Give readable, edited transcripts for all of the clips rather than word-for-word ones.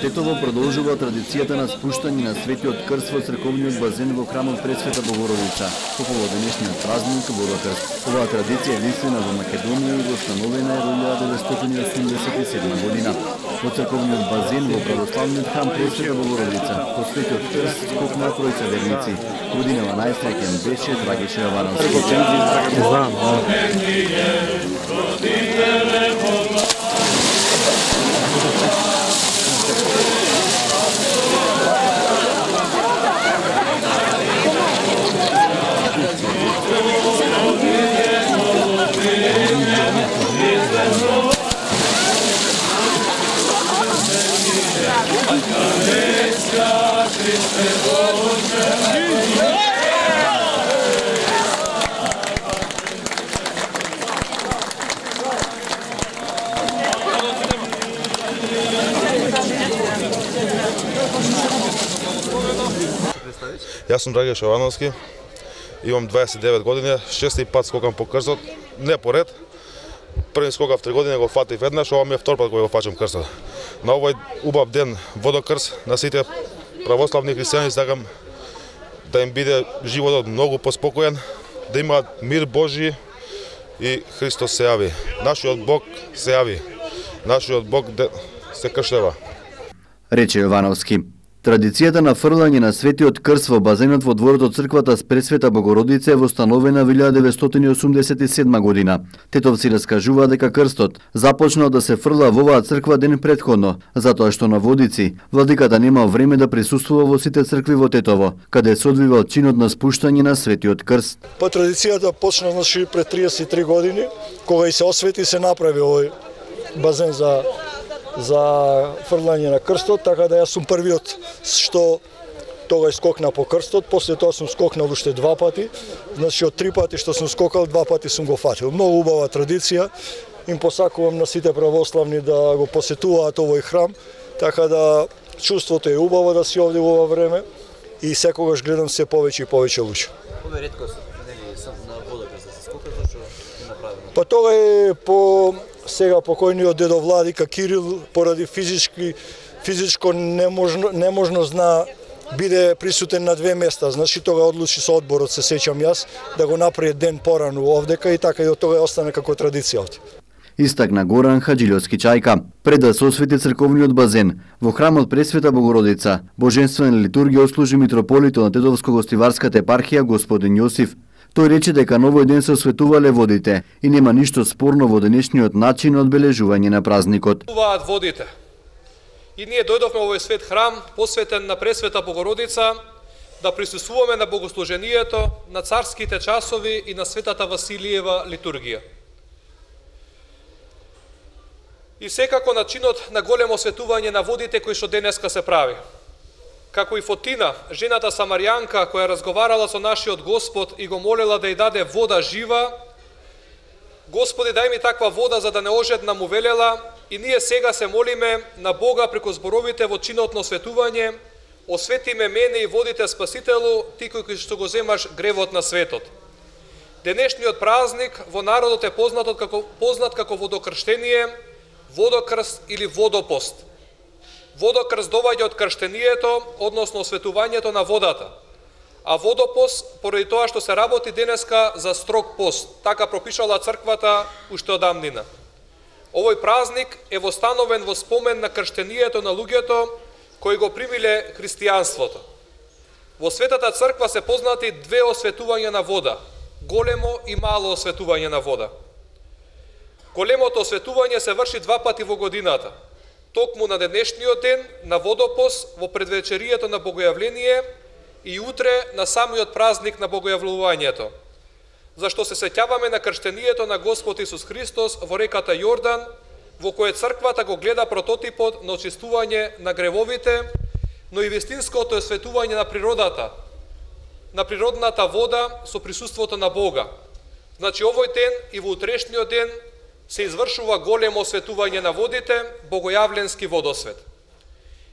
Тетово продолжува традицијата на спуштање на светиот крст во црковниот базен во храмот Пресвета Богородица по повод денешниот празник Водокрст. Оваа традиција е единствена во Македонија и установена е во 1987 година. Во црковниот базен во православниот храм Пресвета Богородица по светиот крст скокна тројца верници. Годинава најсреќен беше Драгиша Јовановски. Јас сум Драгиша Јовановски, имам 29 години, шести пат скокам по крстот, не поред. Први скокав 3 години, го фатив еднаш, ова ми е втор пат кој го фачам крстот. На овој убав ден Водокрст на сите православни христијани сакам да им биде животот многу поспокоен, да имаат мир Божи и Христос се јави. Нашиот Бог се јави. Нашиот Бог се крштева. Рече Јовановски. Традицијата на фрлање на светиот крст во базенот во дворот од црквата с Пресвета Богородица е востановена во 1987 година. Тетовци раскажува дека крстот започнал да се фрла во оваа црква ден претходно, затоа што на Водици владиката немал време да присуствува во сите цркви во Тетово, каде се одвивал чинот на спуштање на светиот крст. Па традицијата почна пред 33 години, кога и се освети се направи овој базен за фрлање на крстот, така да јас сум првиот што тогаш скокна по крстот, после тоа сум скокнал уште 2 пати, значи од 3 пати што сум скокал, 2 пати сум го фатил. Многу убава традиција, им посакувам на сите православни да го посетуваат овој храм, така да чувството е убаво да си овде во ова време и секогаш гледам се повеќе и повеќе луѓе. Ова е ретко на Водокрст да се скока, зашто е направено? Па тоа е по сега покојниот дедо Владика Кирил поради физичко неможност на биде присутен на 2 места. Значи тога одлучи со одборот, се сеќам јас, да го направи ден порано овдека и така и од тога остана како традиција овде. Истакна Горан Хаджиловски Чајка. Пред да се освети црковниот базен, во храмот Пресвета Богородица, божествена литургија ослужи митрополитот на Тетовско-Гостиварската епархија господин Јосиф. Тој рече дека на овој ден се осветувале водите и нема ништо спорно во денешниот начин на одбележување на празникот. Осветуваат водите. И ние дојдовме во овој свет храм посветен на Пресвета Богородица да присуствуваме на богослужението, на царските часови и на Светата Василиева литургија. И секако начинот на големо осветување на водите кој што денеска се прави. Како и Фотина, жената самаријанка која разговарала со нашиот Господ и го молела да ја даде вода жива, Господи дај ми таква вода за да не ожедна му велела, и ние сега се молиме на Бога преку зборовите во чинот на осветување, освети ме мене и водите Спасителу, ти кој што го земаш гревот на светот. Денешниот празник во народот е познат како водокрштение, водокрст или водопост. Водокрст доаѓа од крштението, односно осветувањето на водата. А водопост, поради тоа што се работи денеска за строг пост, така пропишала црквата уште одамнина. Овој празник е востановен во спомен на крштението на луѓето кои го примиле христијанството. Во Светата црква се познати 2 осветувања на вода, големо и мало осветување на вода. Големото осветување се врши 2 пати во годината, токму на денешниот ден на водопост во предвечерието на Богојавление и утре на самиот празник на Богојавлувањето, зашто се сеќаваме на крштението на Господ Исус Христос во реката Јордан, во кое црквата го гледа прототипот на очистување на гревовите, но и вистинското осветување на природата, на природната вода со присуството на Бога. Значи овој ден и во утрешниот ден се извршува големо осветување на водите, богојавленски водосвет.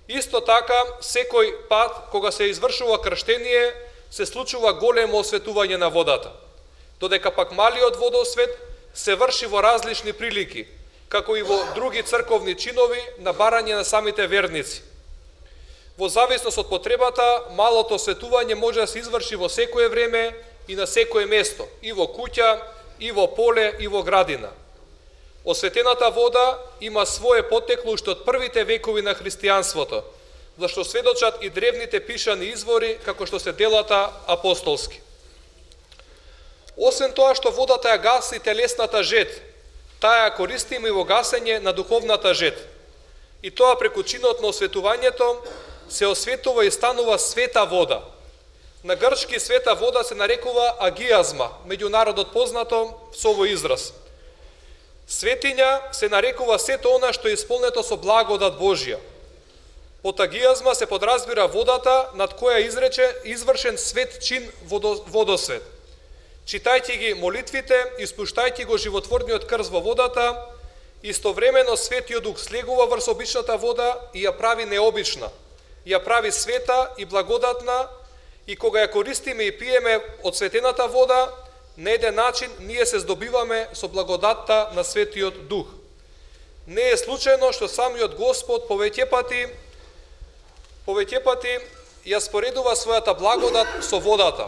Исто така, секој пат кога се извршува крштение, се случува големо осветување на водата. Додека пак малиот водосвет се врши во различни прилики, како и во други црковни чинови на барање на самите верници. Во зависност од потребата, малото осветување може да се изврши во секое време и на секое место, и во куќа, и во поле, и во градина. Осветената вода има свое потекло уште од првите векови на христијанството, за што сведочат и древните пишани извори, како што се делата апостолски. Освен тоа што водата ја гаси телесната жет, таа ја користиме и во гасење на духовната жет. И тоа преку чинот на осветувањето се осветува и станува света вода. На грчки света вода се нарекува агиазма, меѓу народот познато со овој израз. Светиња се нарекува сето она што е исполнето со благодат Божја. Под агиазма се подразбира водата над која извршен свет чин водосвет. Читајќи ги молитвите и спуштајќи го животворниот крст во водата, истовремено Светиот Дух слегува врз обичната вода и ја прави необична, ја прави света и благодатна, и кога ја користиме и пиеме од светената вода, на еден начин ние се здобиваме со благодатта на Светиот Дух. Не е случајно што самиот Господ повеќе пати ја споредува својата благодат со водата.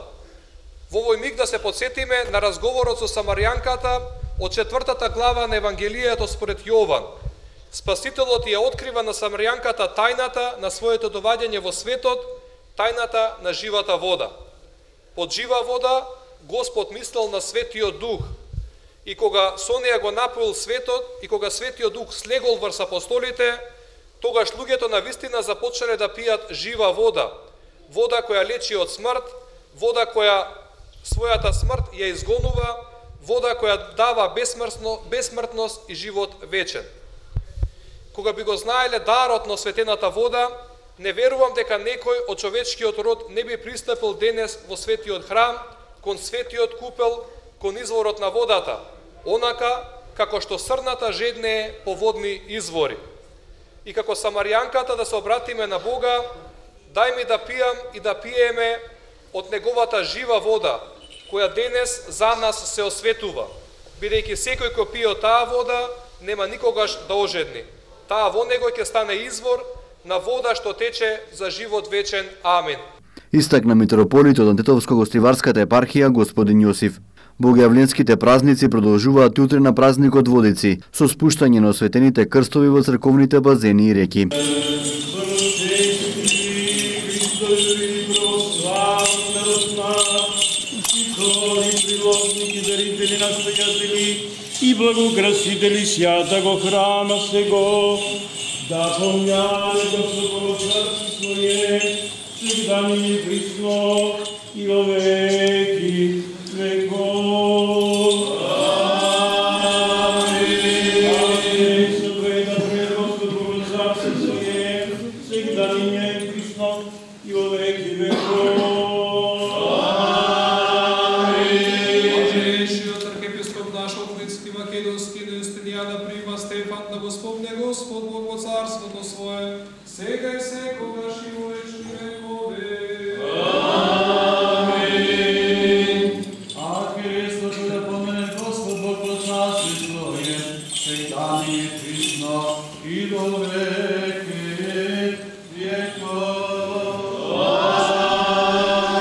Во овој миг да се подсетиме на разговорот со Самарјанката од 4 глава на Евангелието според Јован. Спасителот ја открива на Самарјанката тајната на своето доваѓање во светот, тајната на живата вода. Под жива вода Господ мислел на Светиот Дух, и кога со неја го напоил светот, и кога Светиот Дух слегол врз апостолите, тогаш луѓето на вистина започнале да пијат жива вода, вода која лечи од смрт, вода која својата смрт ја изгонува, вода која дава бесмртност и живот вечен. Кога би го знаеле дарот на осветената вода, не верувам дека некој од човечкиот род не би пристапил денес во светиот храм, кон светиот купел, кон изворот на водата, онака како што срната жеднее по водни извори. И како Самарјанката да се обратиме на Бога, дај ми да пијам и да пиеме од неговата жива вода, која денес за нас се осветува, бидејќи секој кој пие од таа вода, нема никогаш да ожедни. Таа во него ќе стане извор на вода што тече за живот вечен. Амин. Истакна митрополит од Антетовско-гостиварската епархија господин Јосиф. Богојавленските празници продолжуваат и утре на празникот Водици, со спуштање на осветените крстови во црковните базени и реки. И благокрасители святого храма сего, да помняли Господово царство Своje, всегда ныне присно и во веки веков. Аминь. Сотворено пред Господово царство Своje, всегда ныне присно и во веки веков. Господ Бог во царството Свое, сега и секогаш и во вечни векови. Амин. А крестото да помине Господ Бог во царството Свое, сега и присно и во веки веков.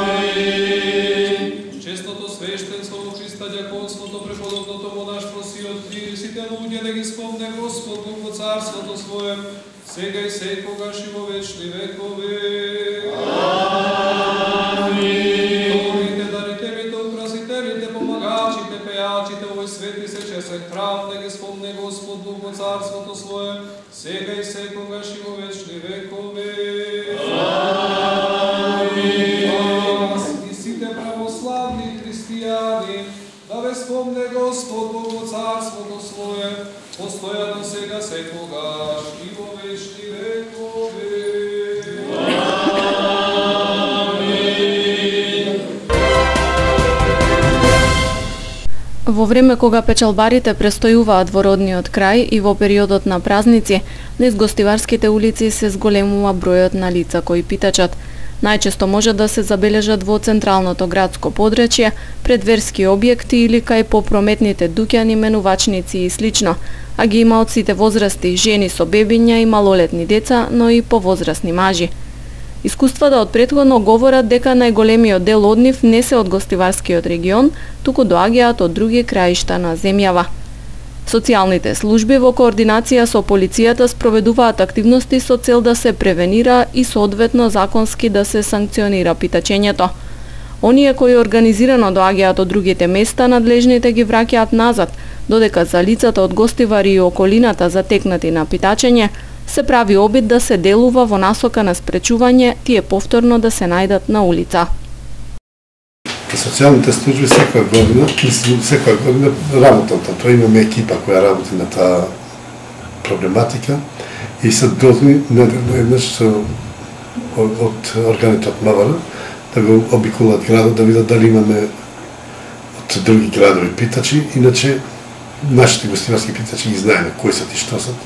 Амин. Честното свештенство во Христа дјаконството преподобното во наш просиот сите луѓе да ги спомне Господ Бог во царството Свое, сега и секогаш и во вечни векови. Амин. Добрите дарителите, украсителите, помагачите, пејачите, овој свети се чесен храм да ги спомне Господ Бог во царството Свое, сега и секогаш и во вечни векови. Амин. И сите православни христијани да ве спомне Господ Бог во царството Свое, постојано сега секогаш и во вечни векови. Во време кога печалбарите престојуваат во родниот крај и во периодот на празници, низ гостиварските улици се зголемува бројот на лица кои питачат. Најчесто може да се забележат во централното градско подречје, пред верски објекти или кај попрометните дуќани, менувачници и слично, а ги има од сите возрасти, жени со бебиња и малолетни деца, но и повозрасни мажи. Искуствата од претходно говорат дека најголемиот дел од нив не се од гостиварскиот регион, туку доаѓаат од други краишта на земјава. Социјалните служби во координација со полицијата спроведуваат активности со цел да се превенира и соодветно законски да се санкционира питачењето. Оние кои организирано доаѓаат од другите места, надлежните ги враќаат назад, додека за лицата од Гостивари и околината затекнати на питачење, се прави обид да се делува во насока на спречување тие повторно да се најдат на улица. Социјалните служби секоја година работат, тоа имаме екипа која работи на таа проблематика и се должни неделно еднаш од органите од МВР да го обиколат градот да видат дали имаме од други градови питачи, иначе нашите гостиварски питачи ги знаеме кои се ти што се.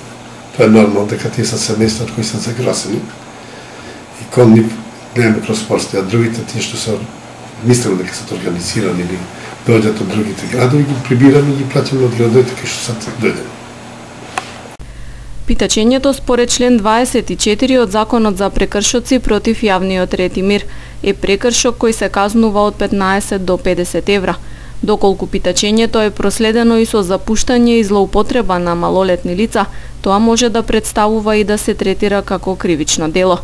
Тоа е нормално дека тие се семејства кои се заграсени и кон нив гледаме кроз прсти, а другите тие што се мислимо дека се организирани или дојдат од другите градови, ги прибираме и ги плаќаме од градовите кај што се дојдени. Питачењето според член 24 од Законот за прекршоци против јавниот ред и мир е прекршок кој се казнува од 15 до 50 евра. Доколку питачењето е проследено и со запуштање и злоупотреба на малолетни лица, тоа може да представува и да се третира како кривично дело.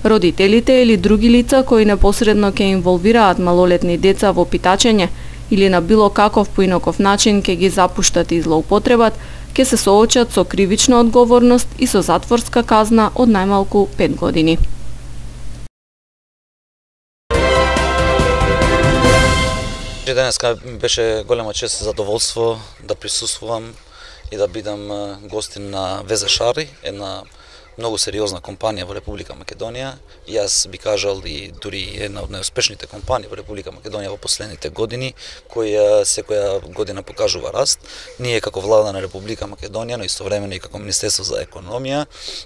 Родителите или други лица кои непосредно ќе инволвираат малолетни деца во питачење или на било каков поинаков начин ќе ги запуштат и злоупотребат, ќе се соочат со кривична одговорност и со затворска казна од најмалку 5 години. Денеска беше голема чест и задоволство да присуствувам и да бидам гостин на ВЗ-Шари, една многу сериозна компанија во Република Македонија. Јас би кажал и дури една од најуспешните компании во Република Македонија во последните години, која секоја година покажува раст. Ние како влада на Република Македонија, но истовремено и како Министерство за економија,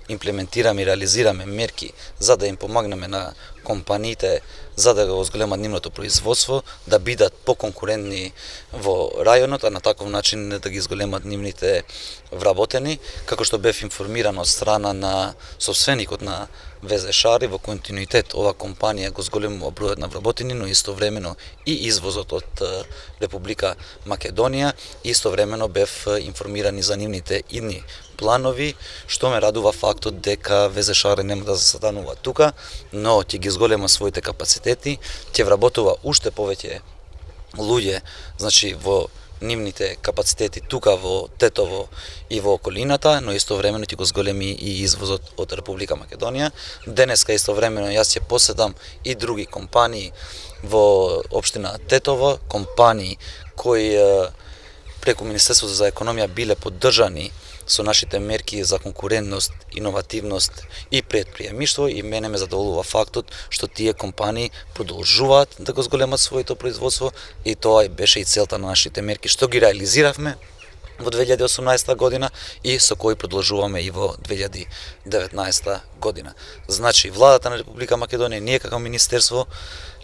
имплементираме и реализираме мерки за да им помагнеме на компаниите за да го зголемат нивното производство, да бидат поконкурентни во рајонот, а на таков начин да ги зголемат нивните вработени, како што бев информиран од страна на собственикот на ВЗ-Шари, во континуитет ова компанија го зголемува бројот на вработени, но истовремено и извозот од Република Македонија, истовремено бев информиран и за нивните идни планови, што ме радува фактот дека ВЗ-Шари нема да застанува тука, но ќе ги зголема своите капацитети, ќе вработува уште повеќе луѓе, значи во нивните капацитети тука во Тетово и во околината, но истовремено ќе го зголеми и извозот од Република Македонија. Денеска истовремено јас ќе поседам и други компании во општина Тетово, компании кои преку Министерството за економија биле поддржани со нашите мерки за конкурентност, иновативност и предприемништво, и мене ме задоволува фактот што тие компании продолжуваат да го зголемат своето производство, и тоа беше и целта на нашите мерки што ги реализиравме во 2018 година и со кои продолжуваме и во 2019 година. Значи, владата на Република Македонија, ние како министерство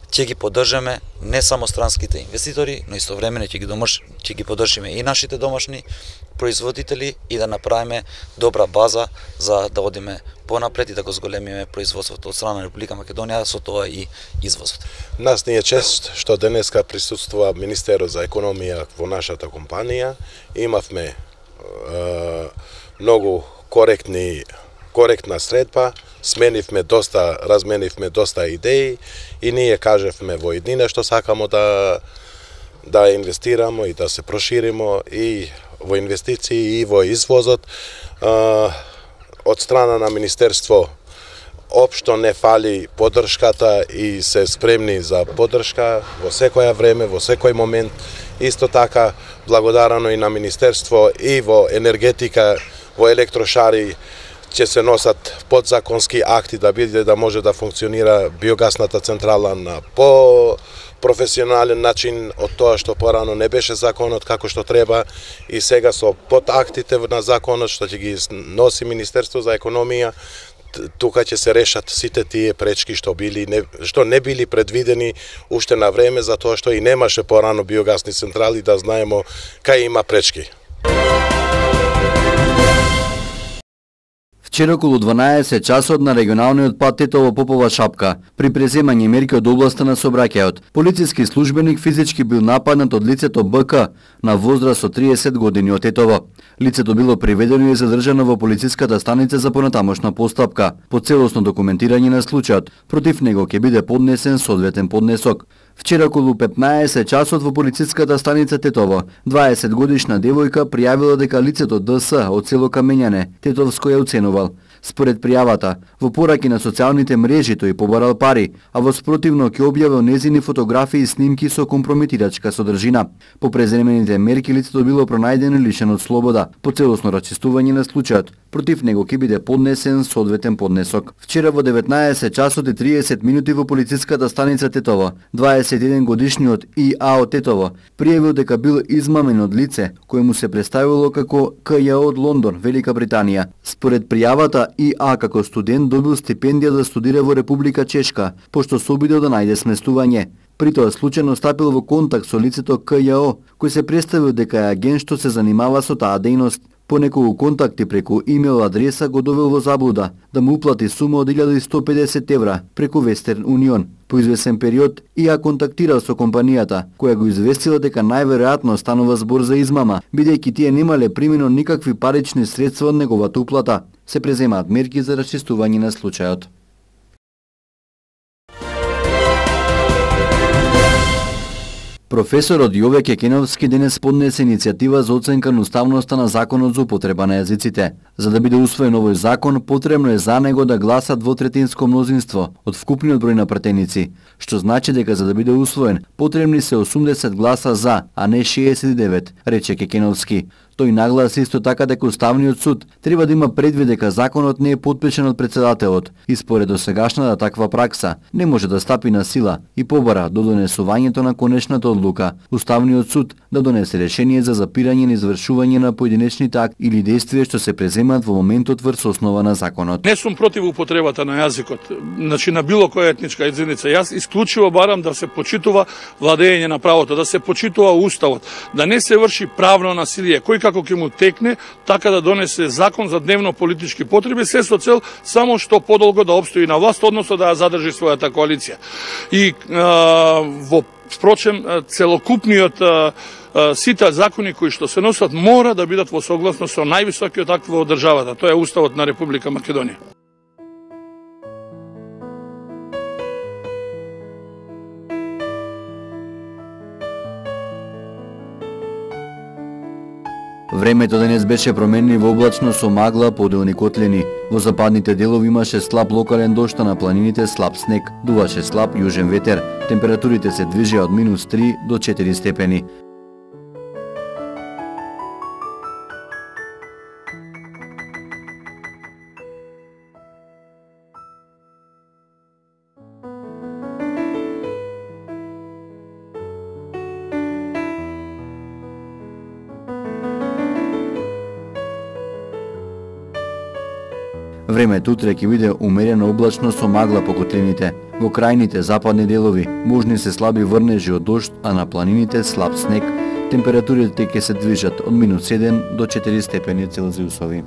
ќе ги поддржаме не само странските инвеститори, но истовремено ќе ги поддржиме и нашите домашни производители и да направиме добра база за да одиме понапред и да го зголемиме производството од страна на Република Македонија, со тоа и извозот. Нас ни е чест што денеска присуствува министерот за економија во нашата компанија. Имавме многу коректна средба, разменивме доста идеи и ние кажевме во иднина што сакамо да инвестираме и да се прошириме и во инвестиции и во извозот. Од страна на министерство општо не фали поддршката и се спремни за поддршка во секоја време, во секој момент. Исто така благодарано и на министерство и во енергетика, во електрошари ќе се носат подзаконски акти да биде да може да функционира биогасната централа на професионален начин од тоа што порано не беше законот како што треба, и сега со подактите на законот што ќе ги носи Министерство за економија, тука ќе се решат сите тие пречки што не били предвидени уште на време, затоа што и немаше порано биогасни централи, да знаеме кај има пречки. Вчера околу 12 часот на регионалниот пат Тетово Попова Шапка, при преземање мерки од областа на сообраќајот, полициски службеник физички бил нападнат од лицето БК на возраст од 30 години од Тетово. Лицето било приведено и задржано во полициската станица за понатамошна постапка. По целосно документирање на случајот, против него ќе биде поднесен соодветен поднесок. Вчера околу 15 часот во полициската станица Тетово, 20 годишна девојка пријавила дека лицето ДС од село Камењане, Тетовско ја уценувал. Според пријавата, во пораки на социјалните мрежи тој побарал пари, а во спротивно ќе објавил незини фотографии и снимки со компрометирачка содржина. По преземените мерки лицето било пронајдено и лишено од слобода. По целосно расчистување на случајот, против него ќе биде поднесен соодветен поднесок. Вчера во 19 часот и 30 минути во полициската станица Тетово, 21 годишниот ИА од Тетово пријавил дека бил измамен од лице кое му се представило како КЈ од Лондон, Велика Британија. Според пријавата, ИА како студент добил стипендија да студира во Република Чешка, пошто се обидел да најде сместување. При тоа случајно стапил во контакт со лицето КЈ, кој се представил дека е агент што се занимава со таа дејност. По неколку контакти преку имейл адреса го довел во заблуда да му уплати сума од 1150 евра преку Western Union. По извесен период ИА контактирал со компанијата, која го известила дека најверојатно станува збор за измама, бидејќи тие немале примено никакви парични средства од неговата уплата. Се преземаат мерки за расчистување на случајот. Професорот Јове Кекеновски денес поднесе иницијатива за оценка на уставноста на законот за употреба на јазиците. За да биде усвоен овој закон, потребно е за него да гласа двотретинско мнозинство од вкупниот број на пратеници, што значи дека за да биде усвоен, потребни се 80 гласа за, а не 69, рече Кекеновски. Тој нагласи исто така дека Уставниот суд треба да има предвид дека законот не е потпишан од председателот и според досегашната таква пракса не може да стапи на сила и побара до донесувањето на конечната одлука. Уставниот суд да донесе решение за запирање на извршување на поединечните акти или действија што се преземаат во моментот врз основа на законот. Не сум против употребата на јазикот, значи на било која етничка единица. Јас исклучиво барам да се почитува владење на правото, да се почитува уставот, да не се врши правно насилие, кој како ќе му текне, така да донесе закон за дневно политички потреби, се со цел само што подолго да обстои на власт, односно да ја задржи својата коалиција. И впрочем, целокупниот сите закони кои што се носат мора да бидат во согласност со највисокиот акт во државата, тоа е Уставот на Република Македонија. Времето денес беше променливо облачно со магла, поделни котлини. Во западните делови имаше слаб локален дожд, а на планините слаб снег. Дуваше слаб јужен ветер. Температурите се движеа од -3 до 4 степени. Времето утре ќе биде умерено облачно со магла по котлините. Во крајните западни делови можни се слаби врнежи од дожд, а на планините слаб снег. Температурите ќе се движат од -7 до 4 степени Целзиусови.